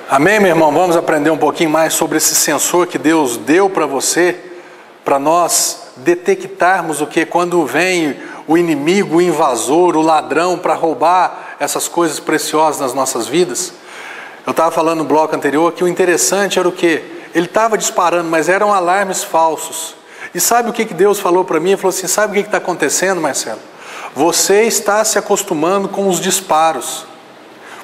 Amém, meu irmão? Vamos aprender um pouquinho mais sobre esse sensor que Deus deu para você, para nós detectarmos o que? Quando vem o inimigo, o invasor, o ladrão para roubar essas coisas preciosas nas nossas vidas. Eu estava falando no bloco anterior que o interessante era o quê? Ele estava disparando, mas eram alarmes falsos. E sabe o que Deus falou para mim? Ele falou assim, sabe o que está acontecendo, Marcelo? Você está se acostumando com os disparos.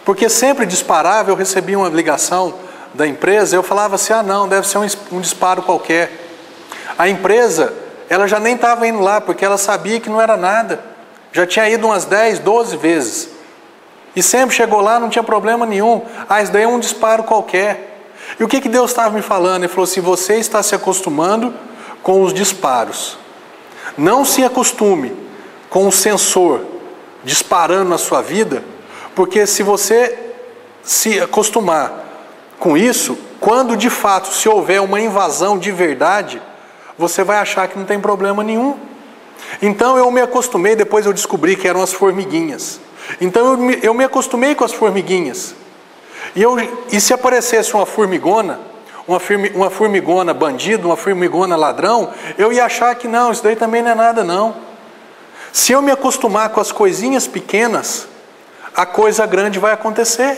Porque sempre disparava, eu recebia uma ligação da empresa, eu falava assim, não, deve ser um disparo qualquer. A empresa, ela já nem estava indo lá, porque ela sabia que não era nada. Já tinha ido umas 10, 12 vezes. E sempre chegou lá, não tinha problema nenhum. Isso daí é um disparo qualquer. E o que Deus estava me falando? Ele falou assim, você está se acostumando com os disparos. Não se acostume com o sensor disparando na sua vida, porque se você se acostumar com isso, quando de fato se houver uma invasão de verdade, você vai achar que não tem problema nenhum. Então eu me acostumei, depois eu descobri que eram as formiguinhas. Então eu me acostumei com as formiguinhas. E se aparecesse uma formigona, uma formigona bandido, uma formigona ladrão, eu ia achar que não, isso daí também não é nada não. Se eu me acostumar com as coisinhas pequenas, a coisa grande vai acontecer.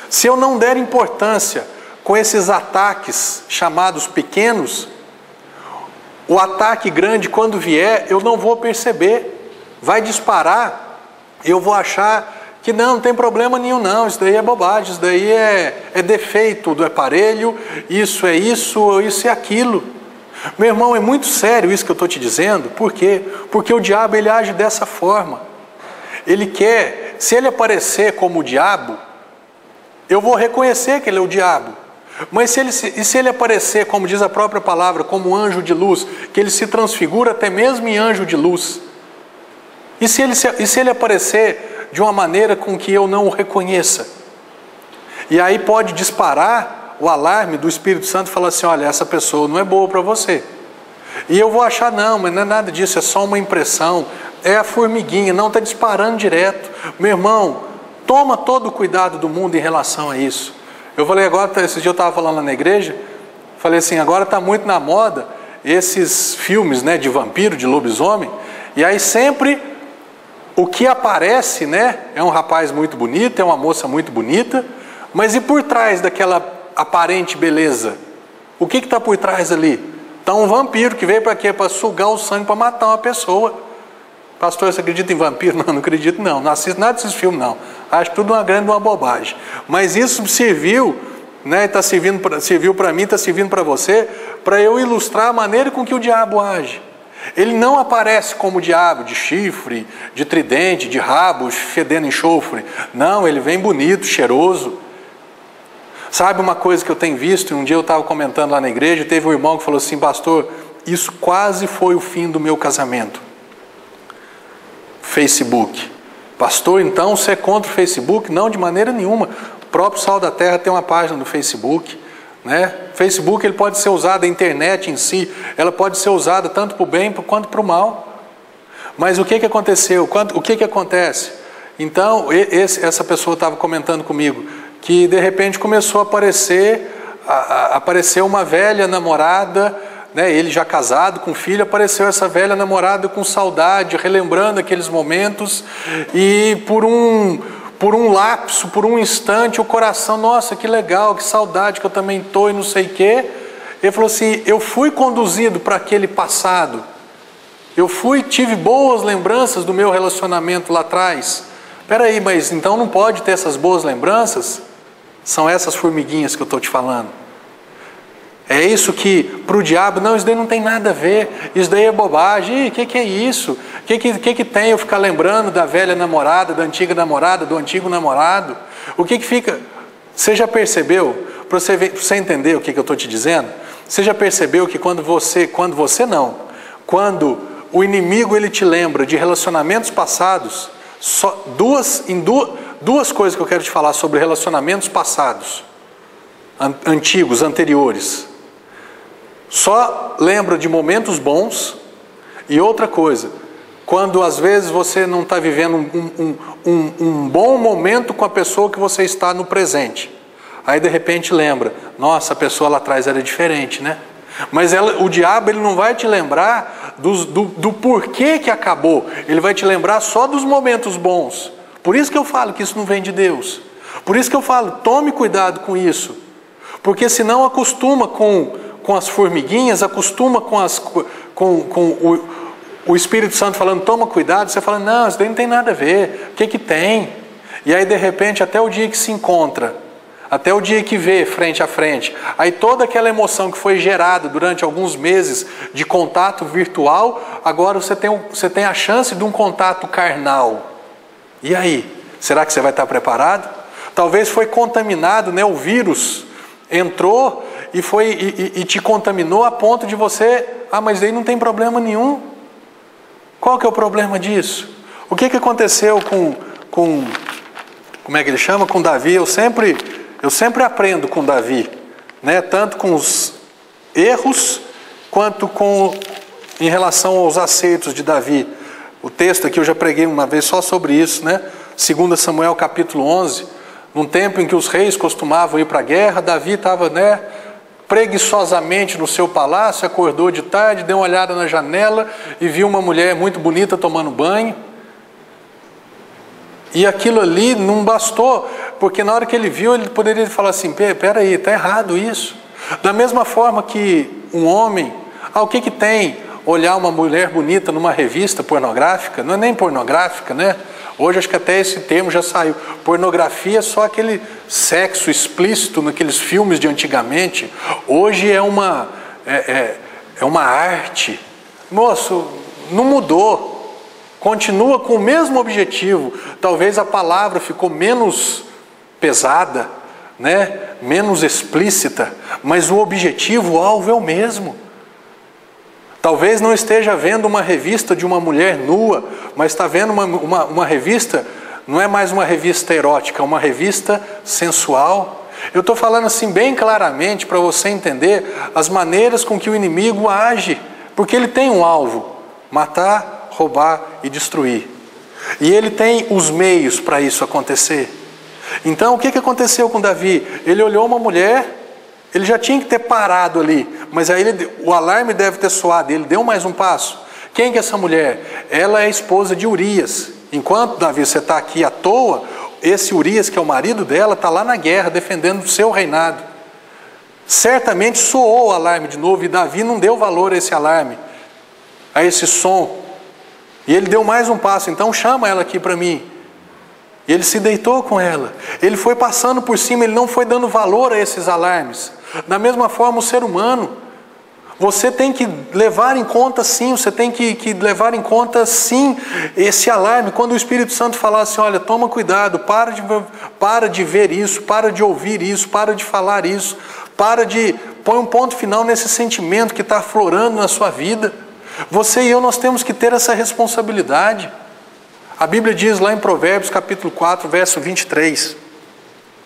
Se eu não der importância com esses ataques chamados pequenos, o ataque grande quando vier, eu não vou perceber. Vai disparar, eu vou achar que não tem problema nenhum não, isso daí é bobagem, isso daí é defeito do aparelho, isso é isso é aquilo. Meu irmão, é muito sério isso que eu estou te dizendo. Por quê? Porque o diabo ele age dessa forma. Ele quer, se ele aparecer como o diabo, eu vou reconhecer que ele é o diabo. Mas se ele aparecer, como diz a própria palavra, como anjo de luz, que ele se transfigura até mesmo em anjo de luz. E se ele aparecer de uma maneira com que eu não o reconheça? E aí pode disparar o alarme do Espírito Santo e falar assim, olha, essa pessoa não é boa para você. E eu vou achar, não, mas não é nada disso, é só uma impressão. É a formiguinha, não está disparando direto. Meu irmão, toma todo o cuidado do mundo em relação a isso. Eu falei agora, esse dia eu estava falando lá na igreja, falei assim, agora está muito na moda esses filmes, né, de vampiro, de lobisomem, e aí sempre o que aparece, né, é um rapaz muito bonito, é uma moça muito bonita, mas e por trás daquela aparente beleza? O que está por trás ali? Está um vampiro que veio para quê? Para sugar o sangue, para matar uma pessoa. Pastor, você acredita em vampiro? Não, não acredito não. Não assisto nada desses filmes não. Acho tudo uma bobagem. Mas isso serviu, né? Serviu para mim, está servindo para você, para eu ilustrar a maneira com que o diabo age. Ele não aparece como o diabo, de chifre, de tridente, de rabo, fedendo enxofre. Não, ele vem bonito, cheiroso. Sabe uma coisa que eu tenho visto? Um dia eu estava comentando lá na igreja, teve um irmão que falou assim, pastor, isso quase foi o fim do meu casamento. Facebook. Pastor, então você é contra o Facebook? Não, de maneira nenhuma. O próprio Sal da Terra tem uma página no Facebook, né? Facebook ele pode ser usado, a internet em si, ela pode ser usada tanto para o bem quanto para o mal. Mas o que aconteceu? O que acontece? Então, essa pessoa estava comentando comigo que de repente começou a aparecer uma velha namorada, né, ele já casado com filho, apareceu essa velha namorada com saudade, relembrando aqueles momentos, e por um lapso, por um instante, o coração, nossa, que legal, que saudade que eu também estou e não sei o quê. Ele falou assim, eu fui conduzido para aquele passado, tive boas lembranças do meu relacionamento lá atrás. Espera aí, mas então não pode ter essas boas lembranças? São essas formiguinhas que eu estou te falando. É isso que, para o diabo, não, isso daí não tem nada a ver, isso daí é bobagem, o que é isso? O que tem eu ficar lembrando da velha namorada, da antiga namorada, do antigo namorado? O que fica? Você já percebeu, para você entender o que eu estou te dizendo, você já percebeu que quando o inimigo ele te lembra de relacionamentos passados, só duas coisas que eu quero te falar sobre relacionamentos passados, antigos, anteriores. Só lembra de momentos bons. E outra coisa, quando às vezes você não está vivendo um bom momento com a pessoa que você está no presente, Aí de repente lembra, nossa, a pessoa lá atrás era diferente, né? Mas o diabo ele não vai te lembrar do porquê que acabou. Ele vai te lembrar só dos momentos bons. Por isso que eu falo que isso não vem de Deus. Por isso que eu falo, tome cuidado com isso. Porque senão acostuma com as formiguinhas, acostuma com o Espírito Santo falando, toma cuidado. Você fala, não, isso daí não tem nada a ver. O que que tem? E aí de repente até o dia que se encontra, até o dia que vê frente a frente, aí toda aquela emoção que foi gerada durante alguns meses de contato virtual, agora você tem a chance de um contato carnal. E aí? Será que você vai estar preparado? Talvez foi contaminado, né? O vírus entrou e te contaminou a ponto de você, mas aí não tem problema nenhum. Qual que é o problema disso? O que aconteceu com como é que ele chama? Com Davi? Eu sempre aprendo com Davi, né? Tanto com os erros, quanto em relação aos acertos de Davi. O texto aqui eu já preguei uma vez só sobre isso, né? 2 Samuel capítulo 11, num tempo em que os reis costumavam ir para a guerra, Davi estava, né, preguiçosamente no seu palácio, acordou de tarde, deu uma olhada na janela e viu uma mulher muito bonita tomando banho. E aquilo ali não bastou, porque na hora que ele viu, ele poderia falar assim, peraí, está errado isso. Da mesma forma que um homem, o que tem olhar uma mulher bonita numa revista pornográfica? Não é nem pornográfica, né? Hoje acho que até esse termo já saiu. Pornografia é só aquele sexo explícito naqueles filmes de antigamente. Hoje é uma arte. Moço, não mudou. Continua com o mesmo objetivo. Talvez a palavra ficou menos pesada, né? Menos explícita, mas o objetivo, o alvo é o mesmo. Talvez não esteja vendo uma revista de uma mulher nua, mas está vendo uma revista, não é mais uma revista erótica, é uma revista sensual. Eu estou falando assim bem claramente para você entender as maneiras com que o inimigo age, porque ele tem um alvo, matar, roubar e destruir. E ele tem os meios para isso acontecer. Então o que aconteceu com Davi? Ele olhou uma mulher, ele já tinha que ter parado ali, mas aí o alarme deve ter soado, ele deu mais um passo. Quem que é essa mulher? Ela é a esposa de Urias. Enquanto, Davi, você está aqui à toa, esse Urias, que é o marido dela, está lá na guerra, defendendo o seu reinado. Certamente soou o alarme de novo, e Davi não deu valor a esse alarme, a esse som. E ele deu mais um passo, então chama ela aqui para mim. E ele se deitou com ela. Ele foi passando por cima, ele não foi dando valor a esses alarmes. Da mesma forma, o ser humano, você tem que levar em conta sim, você tem que levar em conta sim esse alarme. Quando o Espírito Santo falar assim, olha, toma cuidado, para de ver isso, para de ouvir isso, para de falar isso, põe um ponto final nesse sentimento que está aflorando na sua vida. Você e eu, nós temos que ter essa responsabilidade. A Bíblia diz lá em Provérbios capítulo 4, verso 23,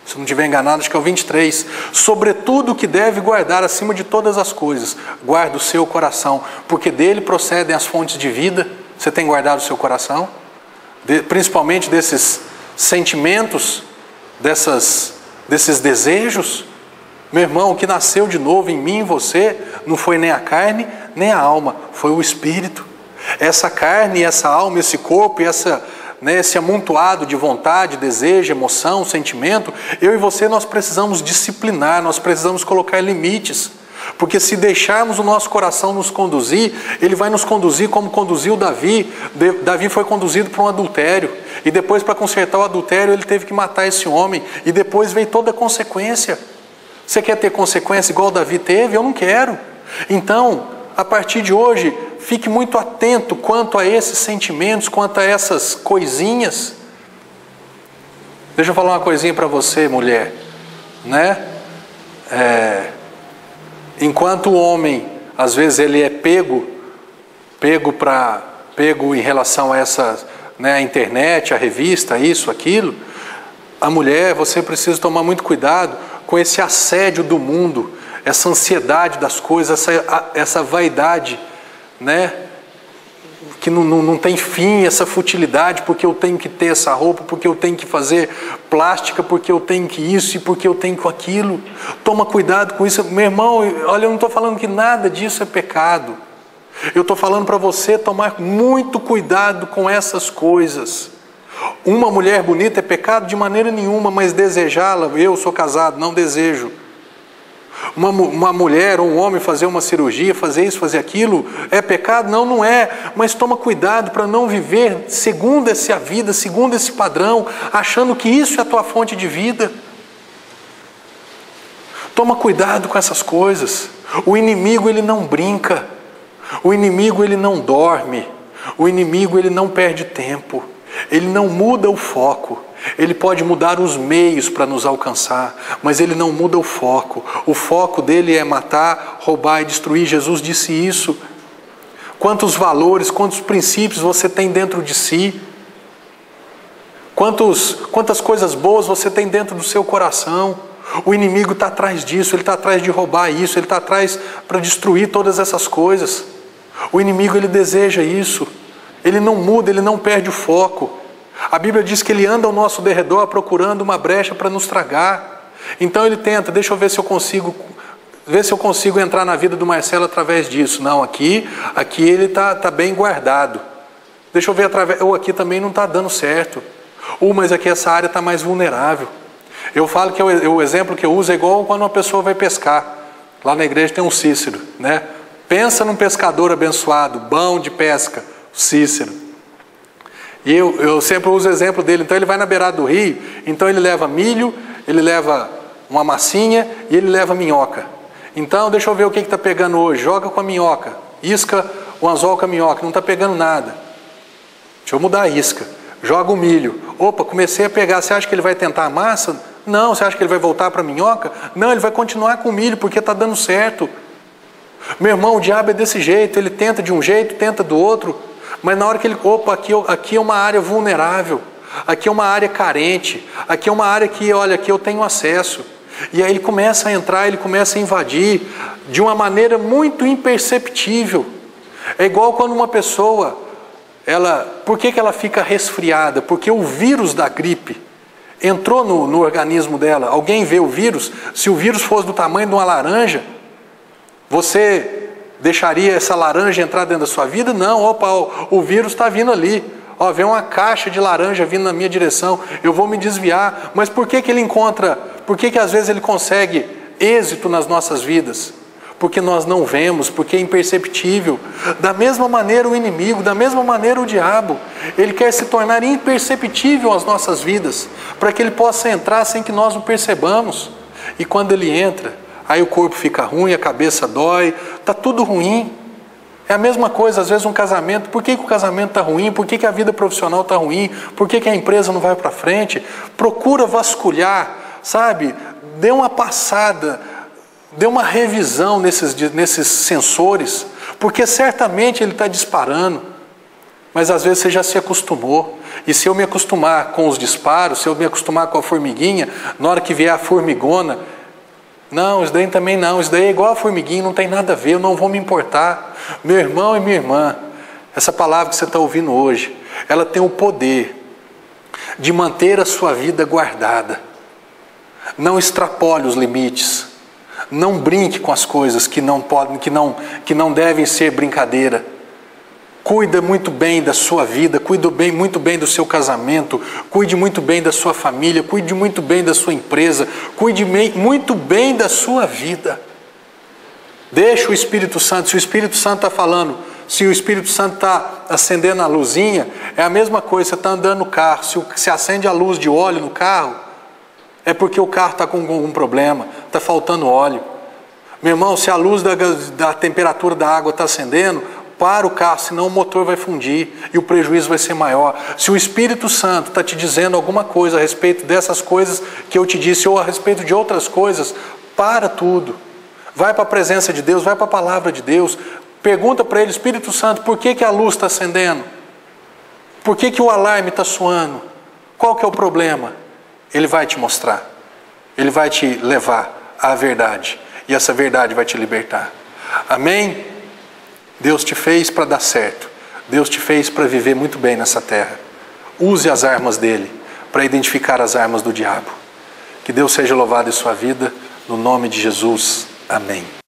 se não estiver enganado, acho que é o 23, sobretudo o que deve guardar acima de todas as coisas, guarda o seu coração, porque dele procedem as fontes de vida. Você tem guardado o seu coração? Principalmente desses sentimentos, desses desejos? Meu irmão, o que nasceu de novo em mim e em você, não foi nem a carne, nem a alma, foi o Espírito. Essa carne, essa alma, esse corpo, esse amontoado de vontade, desejo, emoção, sentimento, eu e você, nós precisamos disciplinar, nós precisamos colocar limites. Porque se deixarmos o nosso coração nos conduzir, ele vai nos conduzir como conduziu Davi. Davi foi conduzido para um adultério. E depois, para consertar o adultério, ele teve que matar esse homem. E depois veio toda a consequência. Você quer ter consequência igual Davi teve? Eu não quero. Então, a partir de hoje, fique muito atento quanto a esses sentimentos, quanto a essas coisinhas. Deixa eu falar uma coisinha para você, mulher, né? Enquanto o homem, às vezes ele é pego em relação a essa, né, a internet, a revista, isso, aquilo, a mulher, você precisa tomar muito cuidado com esse assédio do mundo, essa ansiedade das coisas, essa vaidade, né, que não tem fim, essa futilidade, porque eu tenho que ter essa roupa, porque eu tenho que fazer plástica, porque eu tenho que isso e porque eu tenho que aquilo. Toma cuidado com isso. Meu irmão, olha, eu não estou falando que nada disso é pecado. Eu estou falando para você tomar muito cuidado com essas coisas. Uma mulher bonita é pecado de maneira nenhuma, mas desejá-la, eu sou casado, não desejo. Uma mulher ou um homem fazer uma cirurgia, fazer isso, fazer aquilo, é pecado? Não, não é. Mas toma cuidado para não viver segundo essa vida, segundo esse padrão, achando que isso é a tua fonte de vida. Toma cuidado com essas coisas. O inimigo, ele não brinca. O inimigo, ele não dorme. O inimigo, ele não perde tempo. Ele não muda o foco. Ele pode mudar os meios para nos alcançar, mas ele não muda o foco. O foco dele é matar, roubar e destruir. Jesus disse isso. Quantos valores, quantos princípios você tem dentro de si? Quantas coisas boas você tem dentro do seu coração? O inimigo está atrás disso, ele está atrás de roubar isso, ele está atrás para destruir todas essas coisas. O inimigo, ele deseja isso. Ele não muda, ele não perde o foco. A Bíblia diz que ele anda ao nosso derredor procurando uma brecha para nos tragar. Então ele tenta, deixa eu ver se eu consigo entrar na vida do Marcelo através disso. Não, aqui ele está bem guardado. Deixa eu ver ou aqui também não está dando certo. Mas aqui essa área está mais vulnerável. Eu falo que o exemplo que eu uso é igual quando uma pessoa vai pescar. Lá na igreja tem um Cícero, né? Pensa num pescador abençoado, bom de pesca, Cícero. E eu sempre uso o exemplo dele. Então ele vai na beirada do rio, então ele leva milho, ele leva uma massinha e ele leva minhoca. Então deixa eu ver o que está pegando hoje. Joga com a minhoca, isca o anzol com a minhoca, não está pegando nada. Deixa eu mudar a isca. Joga o milho. Opa, comecei a pegar. Você acha que ele vai tentar a massa? Não. Você acha que ele vai voltar para a minhoca? Não, ele vai continuar com o milho porque está dando certo. Meu irmão, o diabo é desse jeito. Ele tenta de um jeito, tenta do outro. Mas na hora que ele... aqui é uma área vulnerável. Aqui é uma área carente. Aqui é uma área que, olha, aqui eu tenho acesso. E aí ele começa a entrar, ele começa a invadir de uma maneira muito imperceptível. É igual quando uma pessoa... por que ela fica resfriada? Porque o vírus da gripe entrou no organismo dela. Alguém vê o vírus? Se o vírus fosse do tamanho de uma laranja, você deixaria essa laranja entrar dentro da sua vida? Não, o vírus está vindo ali. Vem uma caixa de laranja vindo na minha direção, eu vou me desviar. Mas por que ele encontra, por que às vezes ele consegue êxito nas nossas vidas? Porque nós não vemos, porque é imperceptível. Da mesma maneira o inimigo, da mesma maneira o diabo, ele quer se tornar imperceptível às nossas vidas, para que ele possa entrar sem que nós o percebamos. E quando ele entra, aí o corpo fica ruim, a cabeça dói, está tudo ruim. É a mesma coisa, às vezes um casamento. Por que o casamento está ruim? Por que a vida profissional está ruim? Por que a empresa não vai para frente? Procura vasculhar, sabe? Dê uma passada, dê uma revisão nesses sensores, porque certamente ele está disparando. Mas às vezes você já se acostumou. E se eu me acostumar com os disparos, se eu me acostumar com a formiguinha, na hora que vier a formigona, não, isso daí também não, isso daí é igual a formiguinha, não tem nada a ver, eu não vou me importar. Meu irmão e minha irmã, essa palavra que você está ouvindo hoje, ela tem o poder de manter a sua vida guardada. Não extrapole os limites, não brinque com as coisas que não devem ser brincadeira. Cuida muito bem da sua vida, cuide muito bem do seu casamento, cuide muito bem da sua família, cuide muito bem da sua empresa, cuide muito bem da sua vida. Deixa o Espírito Santo, se o Espírito Santo está falando, se o Espírito Santo está acendendo a luzinha, é a mesma coisa, você está andando no carro, se acende a luz de óleo no carro, é porque o carro está com algum problema, está faltando óleo. Meu irmão, se a luz da temperatura da água está acendendo, para o carro, senão o motor vai fundir e o prejuízo vai ser maior. Se o Espírito Santo está te dizendo alguma coisa a respeito dessas coisas que eu te disse, ou a respeito de outras coisas, para tudo. Vai para a presença de Deus, vai para a palavra de Deus. Pergunta para ele, Espírito Santo, por que a luz está acendendo? Por que o alarme está soando? Qual que é o problema? Ele vai te mostrar. Ele vai te levar à verdade. E essa verdade vai te libertar. Amém? Deus te fez para dar certo. Deus te fez para viver muito bem nessa terra. Use as armas dele para identificar as armas do diabo. Que Deus seja louvado em sua vida, no nome de Jesus. Amém.